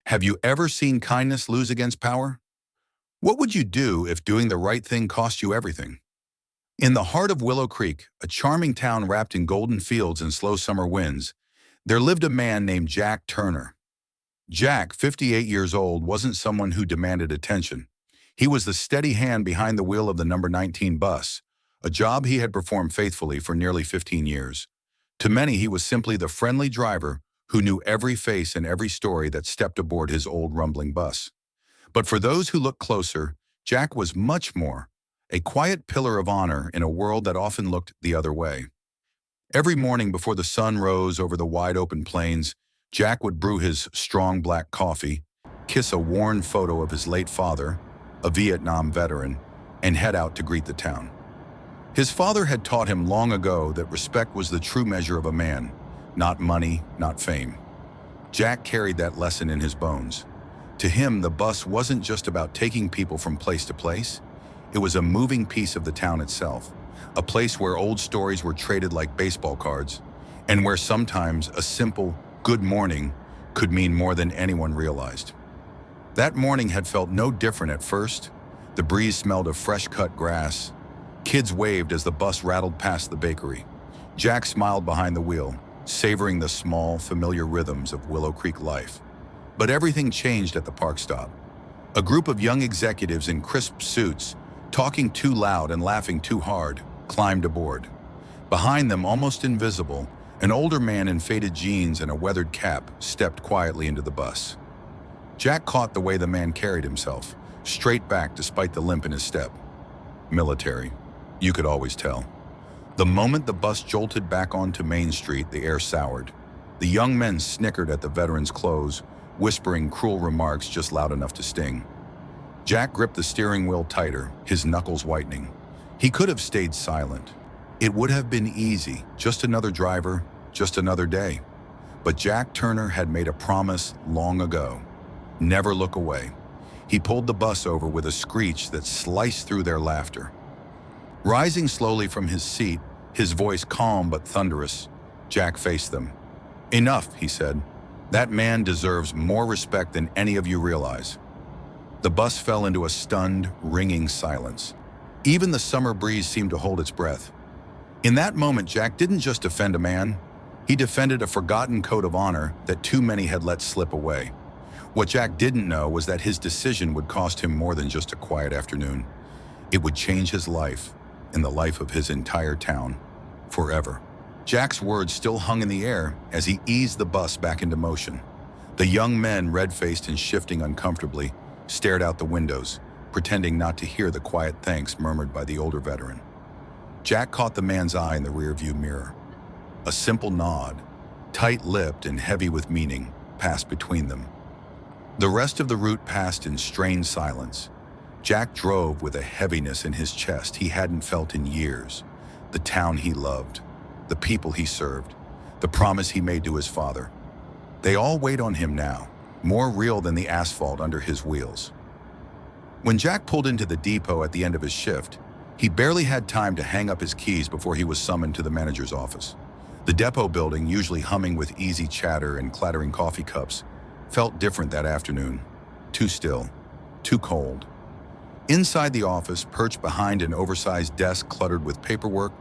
Have you ever seen kindness lose against power? What would you do if doing the right thing cost you everything? In the heart of Willow Creek, a charming town wrapped in golden fields and slow summer winds, there lived a man named Jack Turner. Jack, 58 years old, wasn't someone who demanded attention. He was the steady hand behind the wheel of the number 19 bus, a job he had performed faithfully for nearly 15 years. To many, he was simply the friendly driver who knew every face and every story that stepped aboard his old rumbling bus. But for those who looked closer, Jack was much more, a quiet pillar of honor in a world that often looked the other way. Every morning before the sun rose over the wide-open plains, Jack would brew his strong black coffee, kiss a worn photo of his late father, a Vietnam veteran, and head out to greet the town. His father had taught him long ago that respect was the true measure of a man, not money, not fame. Jack carried that lesson in his bones. To him, the bus wasn't just about taking people from place to place. It was a moving piece of the town itself, a place where old stories were traded like baseball cards, and where sometimes a simple "good morning" could mean more than anyone realized. That morning had felt no different at first. The breeze smelled of fresh-cut grass. Kids waved as the bus rattled past the bakery. Jack smiled behind the wheel, savoring the small, familiar rhythms of Willow Creek life. But everything changed at the park stop. A group of young executives in crisp suits, talking too loud and laughing too hard, climbed aboard. Behind them, almost invisible, an older man in faded jeans and a weathered cap stepped quietly into the bus. Jack caught the way the man carried himself, straight back despite the limp in his step. Military. You could always tell. The moment the bus jolted back onto Main Street, the air soured. The young men snickered at the veteran's clothes, whispering cruel remarks just loud enough to sting. Jack gripped the steering wheel tighter, his knuckles whitening. He could have stayed silent. It would have been easy, just another driver, just another day. But Jack Turner had made a promise long ago. Never look away. He pulled the bus over with a screech that sliced through their laughter. Rising slowly from his seat, his voice calm but thunderous, Jack faced them. "Enough," he said. "That man deserves more respect than any of you realize." The bus fell into a stunned, ringing silence. Even the summer breeze seemed to hold its breath. In that moment, Jack didn't just defend a man. He defended a forgotten code of honor that too many had let slip away. What Jack didn't know was that his decision would cost him more than just a quiet afternoon. It would change his life and the life of his entire town, forever. Jack's words still hung in the air as he eased the bus back into motion. The young men, red-faced and shifting uncomfortably, stared out the windows, pretending not to hear the quiet thanks murmured by the older veteran. Jack caught the man's eye in the rearview mirror. A simple nod, tight-lipped and heavy with meaning, passed between them. The rest of the route passed in strained silence. Jack drove with a heaviness in his chest he hadn't felt in years. The town he loved, the people he served, the promise he made to his father. They all weighed on him now, more real than the asphalt under his wheels. When Jack pulled into the depot at the end of his shift, he barely had time to hang up his keys before he was summoned to the manager's office. The depot building, usually humming with easy chatter and clattering coffee cups, felt different that afternoon. Too still, too cold. Inside the office, perched behind an oversized desk cluttered with paperwork,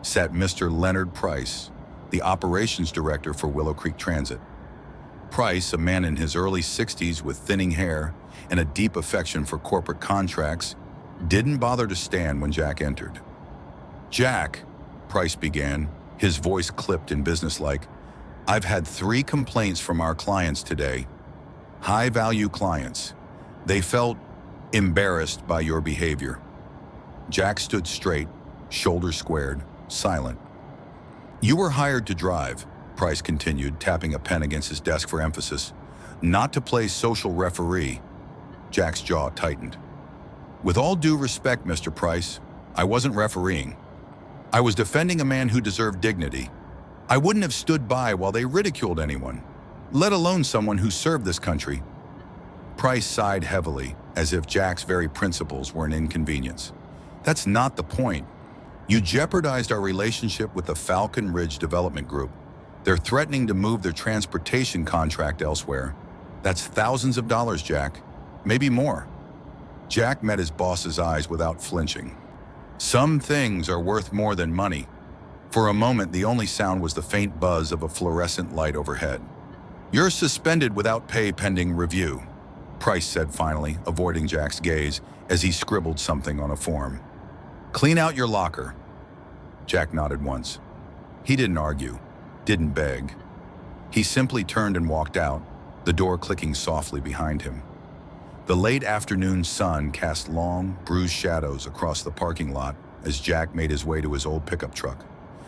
sat Mr. Leonard Price, the operations director for Willow Creek Transit. Price, a man in his early 60s with thinning hair and a deep affection for corporate contracts, didn't bother to stand when Jack entered. "Jack," Price began, his voice clipped and businesslike, "I've had 3 complaints from our clients today. High-value clients. They felt embarrassed by your behavior." Jack stood straight, shoulders squared, silent. "You were hired to drive," Price continued, tapping a pen against his desk for emphasis, "not to play social referee." Jack's jaw tightened. "With all due respect, Mr. Price, I wasn't refereeing. I was defending a man who deserved dignity. I wouldn't have stood by while they ridiculed anyone, let alone someone who served this country." Price sighed heavily, as if Jack's very principles were an inconvenience. "That's not the point. You jeopardized our relationship with the Falcon Ridge Development Group. They're threatening to move their transportation contract elsewhere." That's thousands of dollars, Jack. Maybe more. Jack met his boss's eyes without flinching. Some things are worth more than money. For a moment, the only sound was the faint buzz of a fluorescent light overhead. You're suspended without pay pending review, Price said finally, avoiding Jack's gaze as he scribbled something on a form. Clean out your locker. Jack nodded once. He didn't argue, didn't beg. He simply turned and walked out, the door clicking softly behind him. The late afternoon sun cast long, bruised shadows across the parking lot as Jack made his way to his old pickup truck.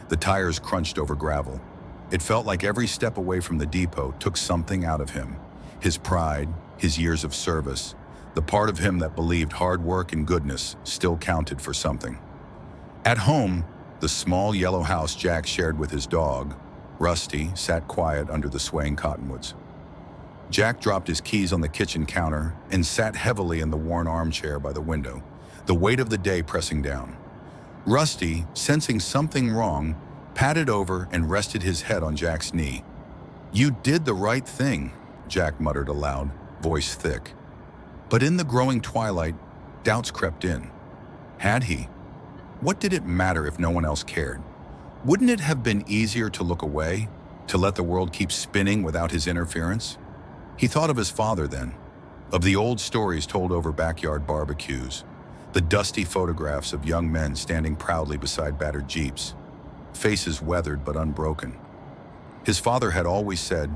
The tires crunched over gravel. It felt like every step away from the depot took something out of him. His pride, his years of service, the part of him that believed hard work and goodness still counted for something. At home, the small yellow house Jack shared with his dog, Rusty, sat quiet under the swaying cottonwoods. Jack dropped his keys on the kitchen counter and sat heavily in the worn armchair by the window, the weight of the day pressing down. Rusty, sensing something wrong, patted over and rested his head on Jack's knee. You did the right thing, Jack muttered aloud, voice thick. But in the growing twilight, doubts crept in. Had he? What did it matter if no one else cared? Wouldn't it have been easier to look away, to let the world keep spinning without his interference? He thought of his father then, of the old stories told over backyard barbecues, the dusty photographs of young men standing proudly beside battered jeeps, faces weathered but unbroken. His father had always said,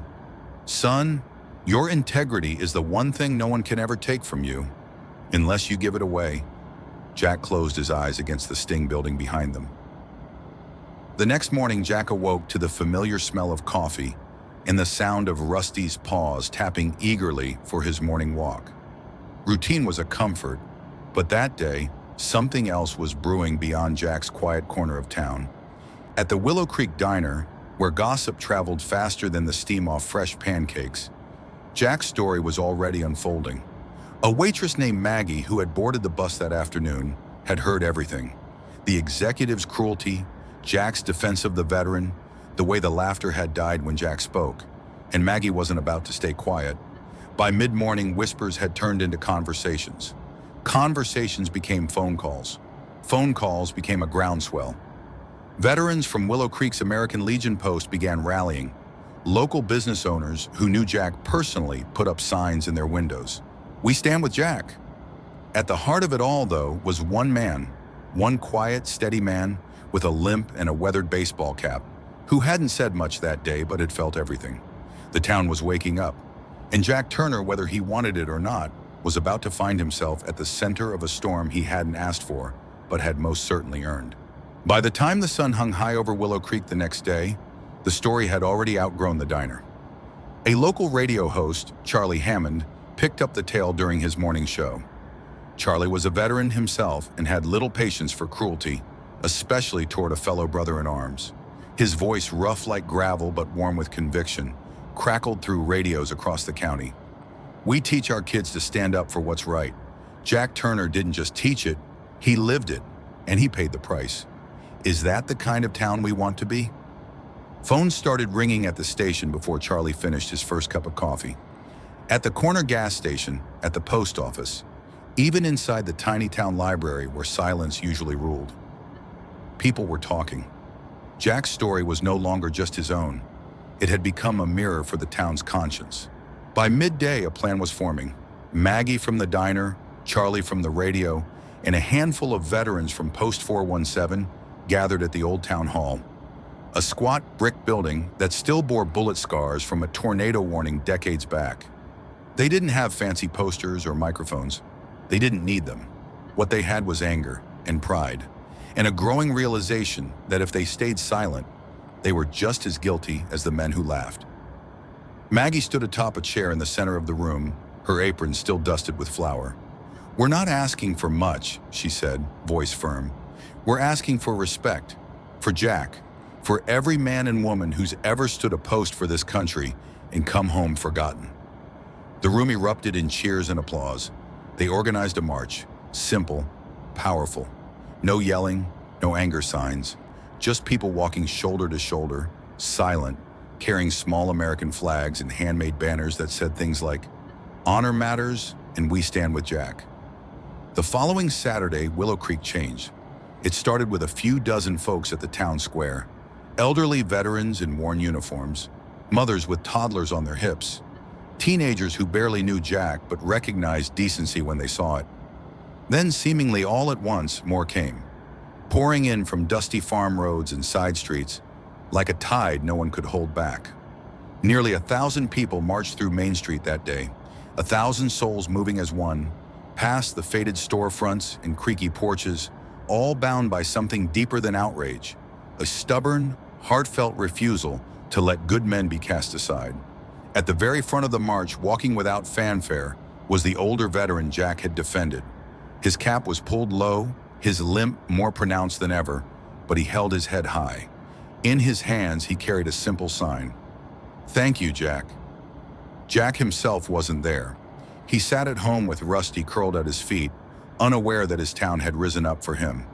"Son, your integrity is the one thing no one can ever take from you, unless you give it away." Jack closed his eyes against the sting building behind them. The next morning, Jack awoke to the familiar smell of coffee and the sound of Rusty's paws tapping eagerly for his morning walk. Routine was a comfort, but that day, something else was brewing beyond Jack's quiet corner of town. At the Willow Creek Diner, where gossip traveled faster than the steam off fresh pancakes, Jack's story was already unfolding. A waitress named Maggie, who had boarded the bus that afternoon, had heard everything. The executive's cruelty, Jack's defense of the veteran, the way the laughter had died when Jack spoke. And Maggie wasn't about to stay quiet. By mid-morning, whispers had turned into conversations. Conversations became phone calls. Phone calls became a groundswell. Veterans from Willow Creek's American Legion post began rallying. Local business owners who knew Jack personally put up signs in their windows. "We stand with Jack." At the heart of it all, though, was one man, one quiet, steady man with a limp and a weathered baseball cap, who hadn't said much that day but had felt everything. The town was waking up, and Jack Turner, whether he wanted it or not, was about to find himself at the center of a storm he hadn't asked for, but had most certainly earned. By the time the sun hung high over Willow Creek the next day, the story had already outgrown the diner. A local radio host, Charlie Hammond, picked up the tale during his morning show. Charlie was a veteran himself and had little patience for cruelty, especially toward a fellow brother in arms. His voice, rough like gravel but warm with conviction, crackled through radios across the county. "We teach our kids to stand up for what's right. Jack Turner didn't just teach it, he lived it, and he paid the price. Is that the kind of town we want to be?" Phones started ringing at the station before Charlie finished his first cup of coffee. At the corner gas station, at the post office, even inside the tiny town library where silence usually ruled. People were talking. Jack's story was no longer just his own. It had become a mirror for the town's conscience. By midday, a plan was forming. Maggie from the diner, Charlie from the radio, and a handful of veterans from Post 417 gathered at the old town hall. A squat brick building that still bore bullet scars from a tornado warning decades back. They didn't have fancy posters or microphones. They didn't need them. What they had was anger and pride, and a growing realization that if they stayed silent, they were just as guilty as the men who laughed. Maggie stood atop a chair in the center of the room, her apron still dusted with flour. "We're not asking for much," she said, voice firm. "We're asking for respect, for Jack, for every man and woman who's ever stood a post for this country and come home forgotten." The room erupted in cheers and applause. They organized a march, simple, powerful. No yelling, no anger signs, just people walking shoulder to shoulder, silent, carrying small American flags and handmade banners that said things like, "Honor matters, and we stand with Jack." The following Saturday, Willow Creek changed. It started with a few dozen folks at the town square, elderly veterans in worn uniforms, mothers with toddlers on their hips, teenagers who barely knew Jack but recognized decency when they saw it. Then, seemingly all at once, more came, pouring in from dusty farm roads and side streets. Like a tide, no one could hold back. Nearly 1,000 people marched through Main Street that day, 1,000 souls moving as one, past the faded storefronts and creaky porches, all bound by something deeper than outrage, a stubborn, heartfelt refusal to let good men be cast aside. At the very front of the march, walking without fanfare, was the older veteran Jack had defended. His cap was pulled low, his limp more pronounced than ever, but he held his head high. In his hands, he carried a simple sign. "Thank you, Jack." Jack himself wasn't there. He sat at home with Rusty curled at his feet, unaware that his town had risen up for him.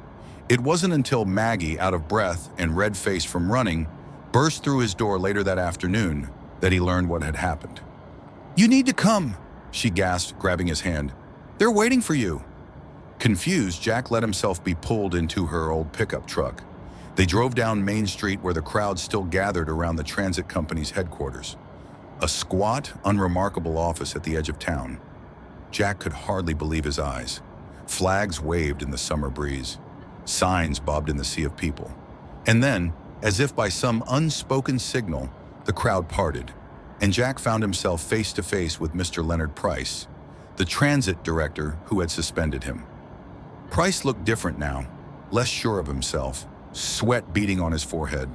It wasn't until Maggie, out of breath and red-faced from running, burst through his door later that afternoon that he learned what had happened. "You need to come," she gasped, grabbing his hand. "They're waiting for you." Confused, Jack let himself be pulled into her old pickup truck. They drove down Main Street where the crowd still gathered around the transit company's headquarters. A squat, unremarkable office at the edge of town. Jack could hardly believe his eyes. Flags waved in the summer breeze. Signs bobbed in the sea of people. And then, as if by some unspoken signal, the crowd parted, and Jack found himself face to face with Mr. Leonard Price, the transit director who had suspended him. Price looked different now, less sure of himself, sweat beading on his forehead,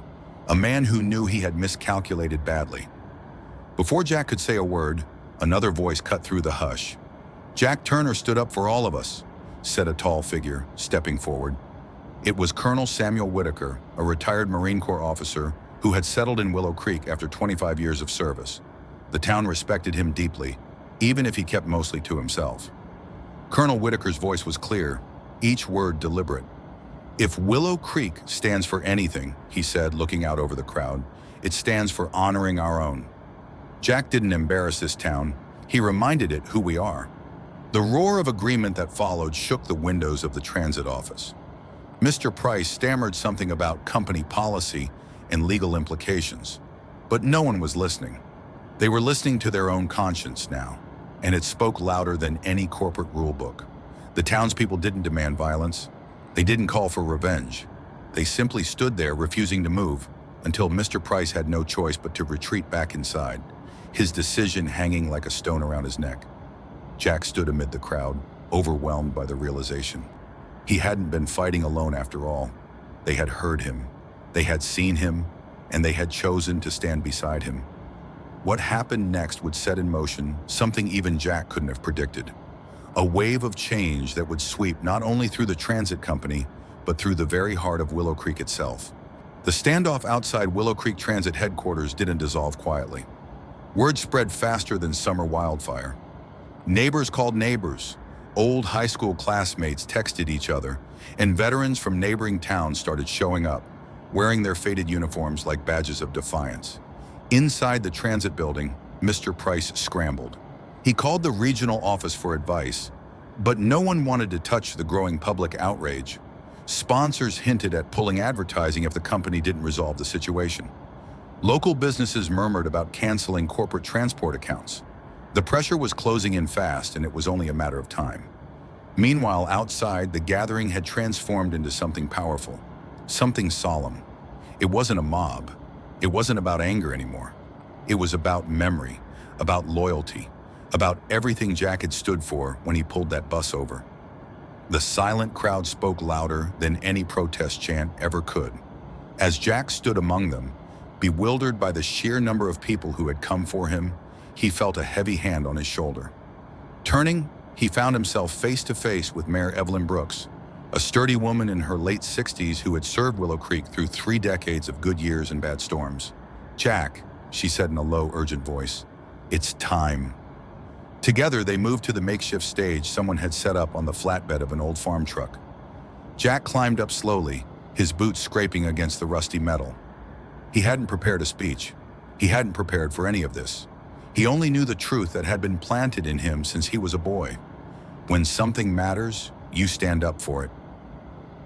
a man who knew he had miscalculated badly. Before Jack could say a word, another voice cut through the hush. "Jack Turner stood up for all of us," said a tall figure, stepping forward. It was Colonel Samuel Whitaker, a retired Marine Corps officer who had settled in Willow Creek after 25 years of service. The town respected him deeply, even if he kept mostly to himself. Colonel Whitaker's voice was clear, each word deliberate. "If Willow Creek stands for anything," he said, looking out over the crowd, "it stands for honoring our own." Jack didn't embarrass this town, he reminded it who we are. The roar of agreement that followed shook the windows of the transit office. Mr. Price stammered something about company policy and legal implications, but no one was listening. They were listening to their own conscience now, and it spoke louder than any corporate rulebook. The townspeople didn't demand violence. They didn't call for revenge. They simply stood there, refusing to move, until Mr. Price had no choice but to retreat back inside, his decision hanging like a stone around his neck. Jack stood amid the crowd, overwhelmed by the realization. He hadn't been fighting alone after all. They had heard him, they had seen him, and they had chosen to stand beside him. What happened next would set in motion something even Jack couldn't have predicted. A wave of change that would sweep not only through the transit company, but through the very heart of Willow Creek itself. The standoff outside Willow Creek Transit headquarters didn't dissolve quietly. Word spread faster than summer wildfire. Neighbors called neighbors, old high school classmates texted each other, and veterans from neighboring towns started showing up, wearing their faded uniforms like badges of defiance. Inside the transit building, Mr. Price scrambled. He called the regional office for advice, but no one wanted to touch the growing public outrage. Sponsors hinted at pulling advertising if the company didn't resolve the situation. Local businesses murmured about canceling corporate transport accounts. The pressure was closing in fast, and it was only a matter of time. Meanwhile, outside, the gathering had transformed into something powerful, something solemn. It wasn't a mob. It wasn't about anger anymore. It was about memory, about loyalty, about everything Jack had stood for when he pulled that bus over. The silent crowd spoke louder than any protest chant ever could. As Jack stood among them, bewildered by the sheer number of people who had come for him, he felt a heavy hand on his shoulder. Turning, he found himself face to face with Mayor Evelyn Brooks, a sturdy woman in her late 60s who had served Willow Creek through 3 decades of good years and bad storms. "Jack," she said in a low, urgent voice, "it's time." Together, they moved to the makeshift stage someone had set up on the flatbed of an old farm truck. Jack climbed up slowly, his boots scraping against the rusty metal. He hadn't prepared a speech. He hadn't prepared for any of this. He only knew the truth that had been planted in him since he was a boy. When something matters, you stand up for it.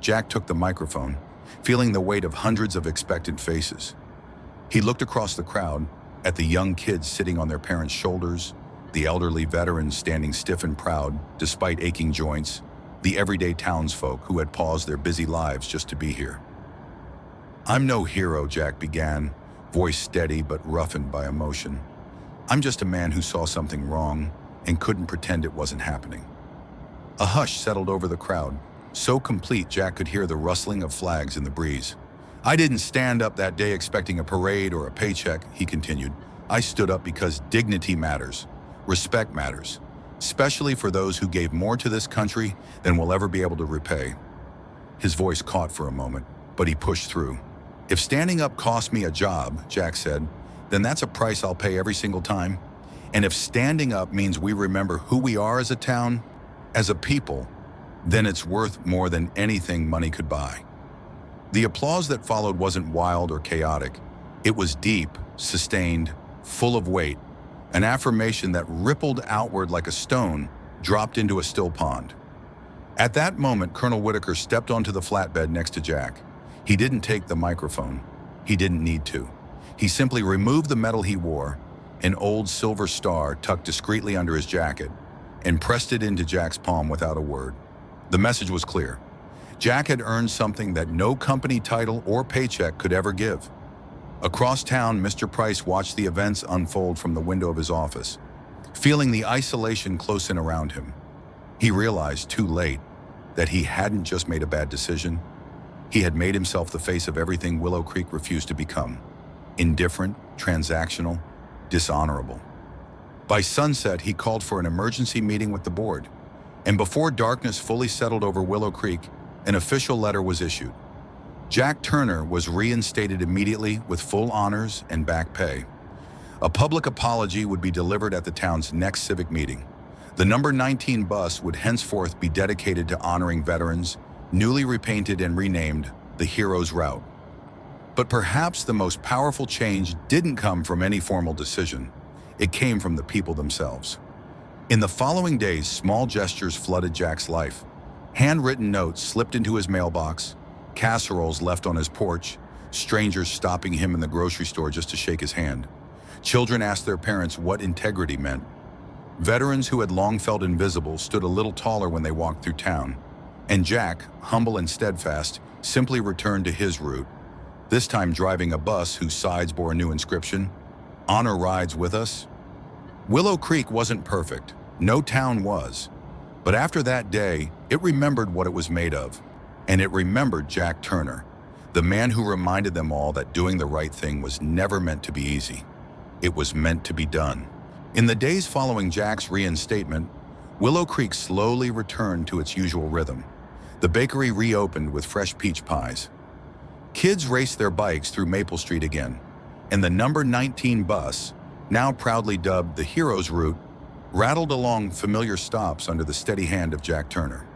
Jack took the microphone, feeling the weight of hundreds of expectant faces. He looked across the crowd, at the young kids sitting on their parents' shoulders, the elderly veterans standing stiff and proud despite aching joints, the everyday townsfolk who had paused their busy lives just to be here. "I'm no hero," Jack began, voice steady but roughened by emotion. "I'm just a man who saw something wrong and couldn't pretend it wasn't happening." A hush settled over the crowd, so complete Jack could hear the rustling of flags in the breeze. "I didn't stand up that day expecting a parade or a paycheck," he continued. "I stood up because dignity matters. Respect matters, especially for those who gave more to this country than we'll ever be able to repay." His voice caught for a moment, but he pushed through. "If standing up cost me a job," Jack said, "then that's a price I'll pay every single time. And if standing up means we remember who we are as a town, as a people, then it's worth more than anything money could buy." The applause that followed wasn't wild or chaotic. It was deep, sustained, full of weight, an affirmation that rippled outward like a stone dropped into a still pond. At that moment, Colonel Whitaker stepped onto the flatbed next to Jack. He didn't take the microphone. He didn't need to. He simply removed the medal he wore, an old silver star tucked discreetly under his jacket, and pressed it into Jack's palm without a word. The message was clear. Jack had earned something that no company title or paycheck could ever give. Across town, Mr. Price watched the events unfold from the window of his office, feeling the isolation close in around him. He realized, too late, that he hadn't just made a bad decision. He had made himself the face of everything Willow Creek refused to become: indifferent, transactional, dishonorable. By sunset, he called for an emergency meeting with the board, and before darkness fully settled over Willow Creek, an official letter was issued. Jack Turner was reinstated immediately with full honors and back pay. A public apology would be delivered at the town's next civic meeting. The number 19 bus would henceforth be dedicated to honoring veterans, newly repainted and renamed the Heroes Route. But perhaps the most powerful change didn't come from any formal decision. It came from the people themselves. In the following days, small gestures flooded Jack's life. Handwritten notes slipped into his mailbox, casseroles left on his porch, strangers stopping him in the grocery store just to shake his hand. Children asked their parents what integrity meant. Veterans who had long felt invisible stood a little taller when they walked through town. And Jack, humble and steadfast, simply returned to his route, this time driving a bus whose sides bore a new inscription: "Honor rides with us." Willow Creek wasn't perfect. No town was. But after that day, it remembered what it was made of. And it remembered Jack Turner, the man who reminded them all that doing the right thing was never meant to be easy. It was meant to be done. In the days following Jack's reinstatement, Willow Creek slowly returned to its usual rhythm. The bakery reopened with fresh peach pies. Kids raced their bikes through Maple Street again, and the number 19 bus, now proudly dubbed the Heroes Route, rattled along familiar stops under the steady hand of Jack Turner.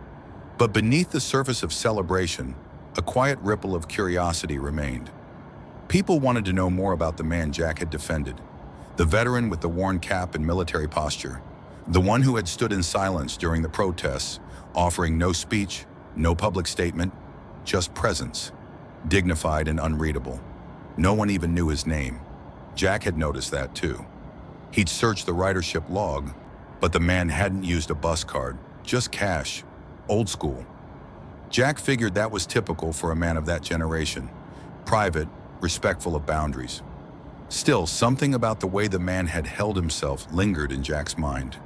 But beneath the surface of celebration, a quiet ripple of curiosity remained. People wanted to know more about the man Jack had defended, the veteran with the worn cap and military posture, the one who had stood in silence during the protests, offering no speech, no public statement, just presence, dignified and unreadable. No one even knew his name. Jack had noticed that too. He'd searched the ridership log, but the man hadn't used a bus card, just cash, old school. Jack figured that was typical for a man of that generation, private, respectful of boundaries. Still, something about the way the man had held himself lingered in Jack's mind.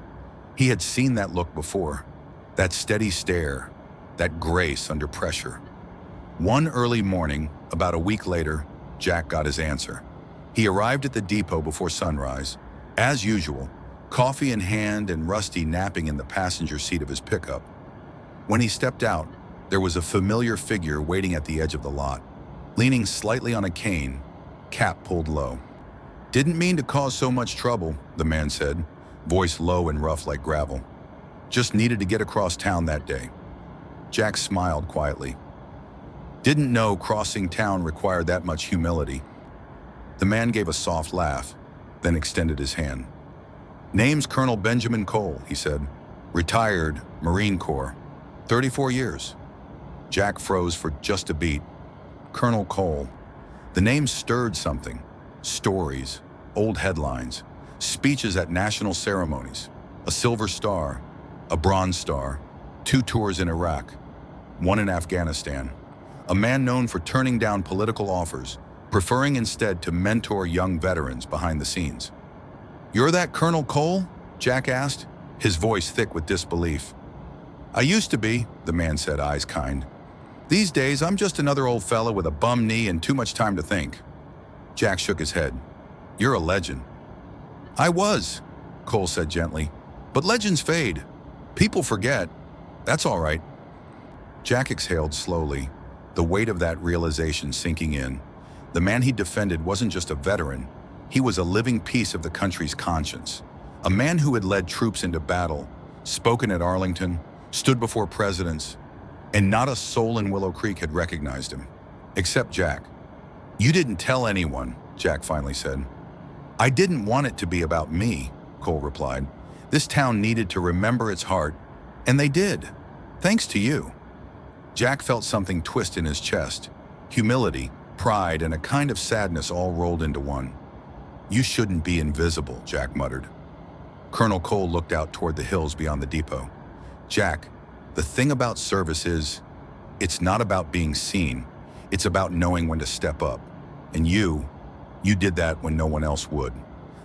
He had seen that look before, that steady stare, that grace under pressure. One early morning, about a week later, Jack got his answer. He arrived at the depot before sunrise, as usual, coffee in hand and Rusty napping in the passenger seat of his pickup. When he stepped out, there was a familiar figure waiting at the edge of the lot, leaning slightly on a cane, cap pulled low. "Didn't mean to cause so much trouble," the man said, voice low and rough like gravel. "Just needed to get across town that day." Jack smiled quietly. Didn't know crossing town required that much humility. The man gave a soft laugh, then extended his hand. "Name's Colonel Benjamin Cole," he said. "Retired Marine Corps. 34 years. Jack froze for just a beat. Colonel Cole. The name stirred something. Stories, old headlines, speeches at national ceremonies, a Silver Star, a Bronze Star, 2 tours in Iraq, 1 in Afghanistan. A man known for turning down political offers, preferring instead to mentor young veterans behind the scenes. "You're that Colonel Cole?" Jack asked, his voice thick with disbelief. "I used to be," the man said, eyes kind. "These days, I'm just another old fella with a bum knee and too much time to think." Jack shook his head. "You're a legend." "I was," Cole said gently. "But legends fade. People forget. That's all right." Jack exhaled slowly, the weight of that realization sinking in. The man he defended wasn't just a veteran. He was a living piece of the country's conscience. A man who had led troops into battle, spoken at Arlington, stood before presidents, and not a soul in Willow Creek had recognized him, except Jack. "You didn't tell anyone," Jack finally said. "I didn't want it to be about me," Cole replied. "This town needed to remember its heart, and they did, thanks to you." Jack felt something twist in his chest, humility, pride, and a kind of sadness all rolled into one. "You shouldn't be invisible," Jack muttered. Colonel Cole looked out toward the hills beyond the depot. "Jack, the thing about service is, it's not about being seen. It's about knowing when to step up. And you did that when no one else would.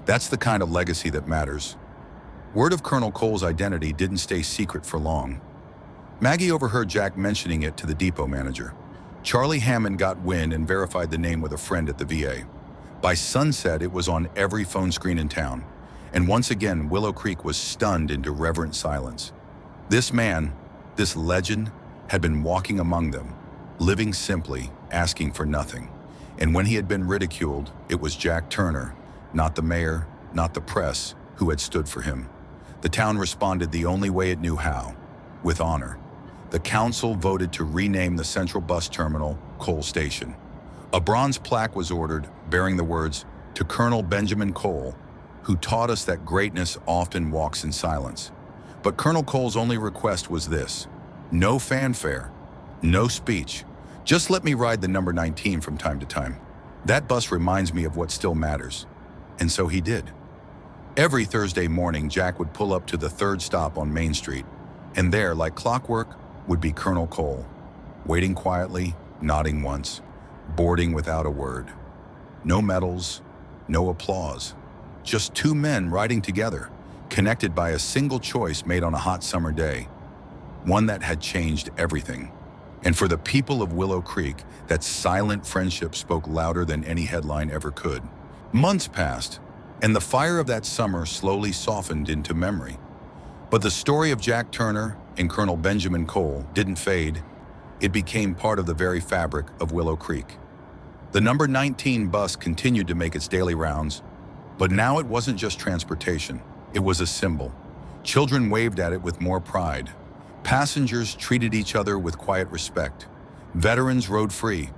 That's the kind of legacy that matters." Word of Colonel Cole's identity didn't stay secret for long. Maggie overheard Jack mentioning it to the depot manager. Charlie Hammond got wind and verified the name with a friend at the VA. By sunset, it was on every phone screen in town. And once again, Willow Creek was stunned into reverent silence. This man, this legend, had been walking among them, living simply, asking for nothing. And when he had been ridiculed, it was Jack Turner, not the mayor, not the press, who had stood for him. The town responded the only way it knew how, with honor. The council voted to rename the central bus terminal Cole Station. A bronze plaque was ordered bearing the words, "To Colonel Benjamin Cole, who taught us that greatness often walks in silence." But Colonel Cole's only request was this: no fanfare, no speech. "Just let me ride the number 19 from time to time. That bus reminds me of what still matters." And so he did. Every Thursday morning, Jack would pull up to the 3rd stop on Main Street, and there, like clockwork, would be Colonel Cole, waiting quietly, nodding once, boarding without a word. No medals, no applause. Just 2 men riding together, connected by a single choice made on a hot summer day. One that had changed everything. And for the people of Willow Creek, that silent friendship spoke louder than any headline ever could. Months passed, and the fire of that summer slowly softened into memory. But the story of Jack Turner and Colonel Benjamin Cole didn't fade. It became part of the very fabric of Willow Creek. The number 19 bus continued to make its daily rounds, but now it wasn't just transportation. It was a symbol. Children waved at it with more pride. Passengers treated each other with quiet respect. Veterans rode free.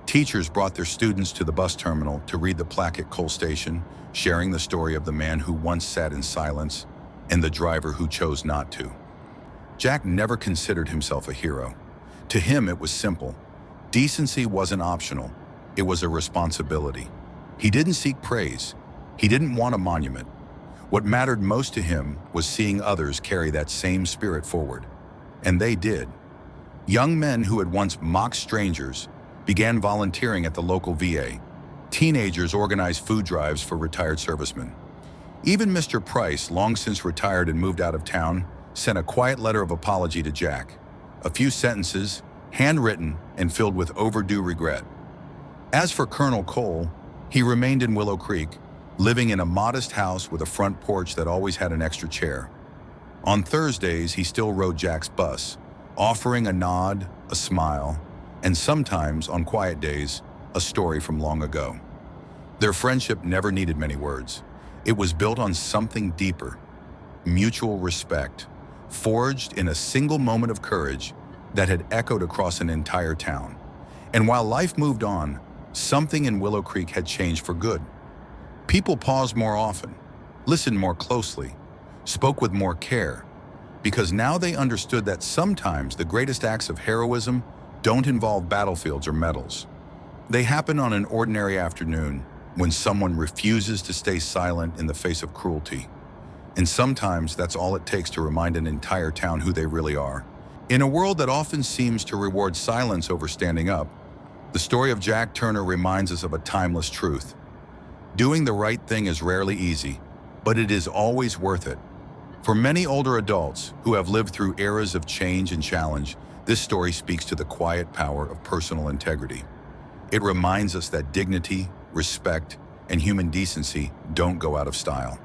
Teachers brought their students to the bus terminal to read the plaque at Cole Station, sharing the story of the man who once sat in silence and the driver who chose not to. Jack never considered himself a hero. To him, it was simple. Decency wasn't optional. It was a responsibility. He didn't seek praise. He didn't want a monument. What mattered most to him was seeing others carry that same spirit forward. And they did. Young men who had once mocked strangers began volunteering at the local VA. Teenagers organized food drives for retired servicemen. Even Mr. Price, long since retired and moved out of town, sent a quiet letter of apology to Jack. A few sentences, handwritten and filled with overdue regret. As for Colonel Cole, he remained in Willow Creek, living in a modest house with a front porch that always had an extra chair. On Thursdays, he still rode Jack's bus, offering a nod, a smile, and sometimes, on quiet days, a story from long ago. Their friendship never needed many words. It was built on something deeper, mutual respect, forged in a single moment of courage that had echoed across an entire town. And while life moved on, something in Willow Creek had changed for good. People paused more often, listened more closely, spoke with more care, because now they understood that sometimes the greatest acts of heroism don't involve battlefields or medals. They happen on an ordinary afternoon when someone refuses to stay silent in the face of cruelty. And sometimes that's all it takes to remind an entire town who they really are. In a world that often seems to reward silence over standing up, the story of Jack Turner reminds us of a timeless truth. Doing the right thing is rarely easy, but it is always worth it. For many older adults who have lived through eras of change and challenge, this story speaks to the quiet power of personal integrity. It reminds us that dignity, respect, and human decency don't go out of style.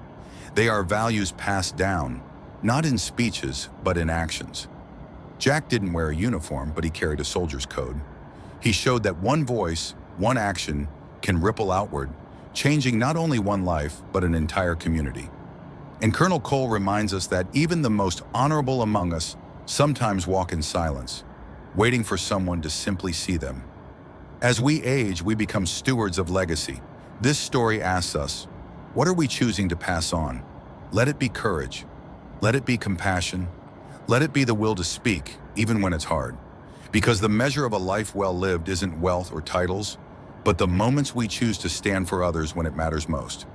They are values passed down, not in speeches, but in actions. Jack didn't wear a uniform, but he carried a soldier's code. He showed that one voice, one action, can ripple outward, changing not only one life, but an entire community. And Colonel Cole reminds us that even the most honorable among us sometimes walk in silence, waiting for someone to simply see them. As we age, we become stewards of legacy. This story asks us, what are we choosing to pass on? Let it be courage. Let it be compassion. Let it be the will to speak, even when it's hard. Because the measure of a life well lived isn't wealth or titles, but the moments we choose to stand for others when it matters most.